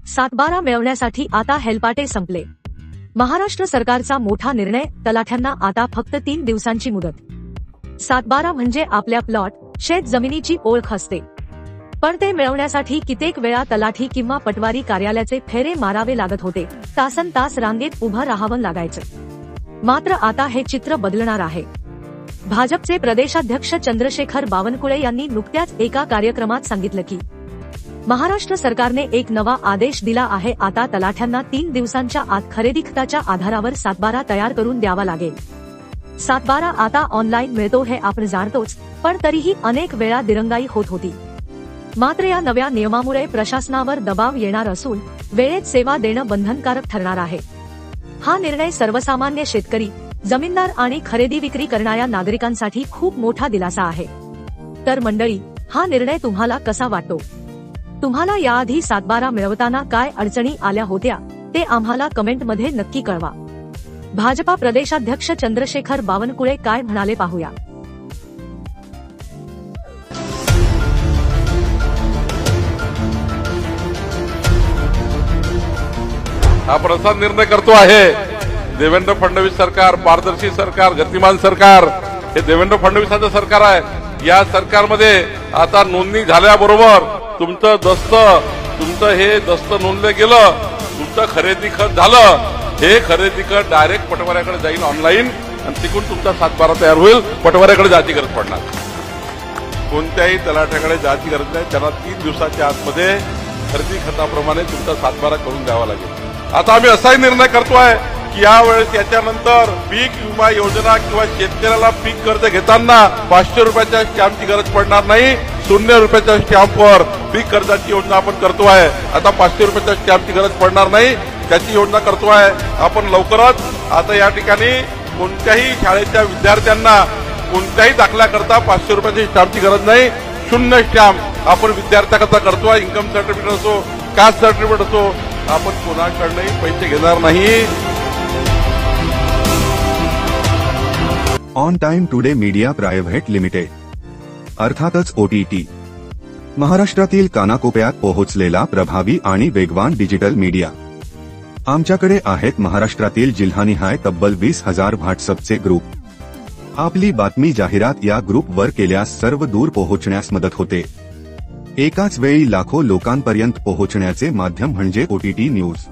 सातबारा मिळवण्यासाठी आता हेलपाटे संपले। महाराष्ट्र सरकारचा मोठा निर्णय, तलाठ्यांना आता फक्त 3 दिवसांची मुदत। सातबारा म्हणजे आपल्या प्लॉट, शेत जमिनीची ओळख असते, पण ते मिळवण्यासाठी कित्येक वेळा तलाठी किंवा पटवारी कार्यालयाचे फेरे मारावे लागत होते, तासनतास रांगेत उभं राहावं लागायचं। मात्र आता हे चित्र बदलणार आहे। भाजपचे प्रदेशाध्यक्ष चंद्रशेखर बावनकुळे यांनी नुकत्याच एका कार्यक्रमात सांगितलं की महाराष्ट्र सरकारने एक नवा आदेश दिला आहे। आता तलाठ्यांना 3 दिवसांच्या आत खरेदी खताच्या आधारावर सातबारा तयार करून द्यावा लागेल। सातबारा आता ऑनलाईन मिळतो हे आपण जाणतोच, पण तरीही अनेक वेळा दिरंगाई होत होती। मात्र या नव्या नियमामुळे प्रशासनावर दबाव येणार असून वेळेत सेवा देणं बंधनकारक ठरणार आहे। हा निर्णय सर्वसामान्य शेतकरी, जमीनदार आणि खरेदी विक्री करणाऱ्या नागरिकांसाठी खूप मोठा दिलासा आहे। तर मंडळी, हा निर्णय तुम्हाला कसा वाटतो? तुम्हाला याआधी सातबारा मिळवताना काय अडचणी आल्या होत्या ते आम्हाला कमेंटमध्ये नक्की कळवा। भाजपा प्रदेशाध्यक्ष चंद्रशेखर बावनकुळे काय म्हणाले पाहूया। हा प्रसाद निर्णय करतो आहे देवेंद्र फडणवीस सरकार, पारदर्शी सरकार, गतिमान सरकार, हे देवेंद्र फडणवीसांचं सरकार आहे। या सरकारमध्ये आता नोंदणी झाल्याबरोबर तुमचं दस्त नोंदलं गेलं, तुमचं खरेदी खत झालं, हे खरेदी खत डायरेक्ट पटवाऱ्याकडे जाईल ऑनलाईन आणि तिकडून तुमचा सातबारा तयार होईल। पटवाऱ्याकडे जायची गरज पडणार, कोणत्याही तलाठ्याकडे जायची गरज नाही। त्याला 3 दिवसाच्या आतमध्ये खरेदी खताप्रमाणे तुमचा सातबारा करून द्यावा लागेल। आता आम्ही असाही निर्णय करतोय की यावेळेस याच्यानंतर पीक विमा योजना किंवा शेतकऱ्याला पीक कर्ज घेताना 500 रुपयाच्या स्टॅम्पची गरज पडणार नाही, 0 रुपयाच्या स्टॅम्पवर पीक कर्जाची योजना आपण करतोय। आता 500 रुपयाच्या स्टॅम्पची गरज पडणार नाही, त्याची योजना करतोय आपण लवकरच। आता या ठिकाणी कोणत्याही शाळेच्या विद्यार्थ्यांना कोणत्याही दाखल्याकरता 500 रुपयाची स्टॅम्पची गरज नाही, 0 स्टॅम्प आपण विद्यार्थ्याकरता करतोय। इन्कम सर्टिफिकेट असो, कास्ट सर्टिफिकेट असो, आपण कोणाकडनंही पैसे घेणार नाही। On time today media private limited, अर्थातच OTT, महाराष्ट्रातील कानाकोपऱ्यात पोहोचलेला प्रभावी आणि वेगवान डिजिटल मीडिया। आमच्याकडे आहेत महाराष्ट्रातील जिल्हानिहाय तब्बल 20,000 व्हॉट्सअपचे ग्रुप। आपली बातमी जाहिरात या ग्रुपवर केल्यास सर्व दूर पोहोचण्यास मदत होते। एकाच वेळी लाखो लोकांपर्यंत पोहोचण्याचे माध्यम म्हणजे OTT न्यूज।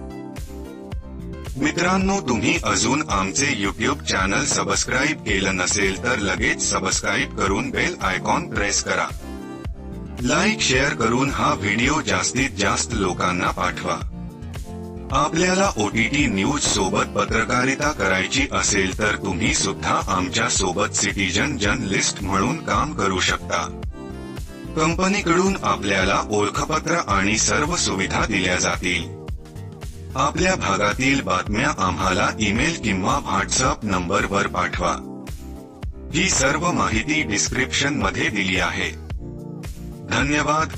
मित्रांनो, तुम्ही अजून आमचे YouTube चॅनल सबस्क्राईब केलं नसेल तर लगेच सबस्क्राईब करून बेल आयकॉन प्रेस करा। लाईक शेअर करून हा व्हिडिओ जास्तीत जास्त लोकांना पाठवा। आपल्याला OTT न्यूज सोबत पत्रकारिता करायची असेल तर तुम्ही सुद्धा आमच्या सोबत सिटीजन जर्नलिस्ट म्हणून काम करू शकता। कंपनीकडून आपल्याला ओळखपत्र आणि सर्व सुविधा दिल्या जातील। आपल्या भागातील बातम्या आम्हाला ईमेल किंवा व्हॉट्सअप नंबरवर पाठवा। ही सर्व माहिती डिस्क्रिप्शन मध्ये दिली आहे। धन्यवाद।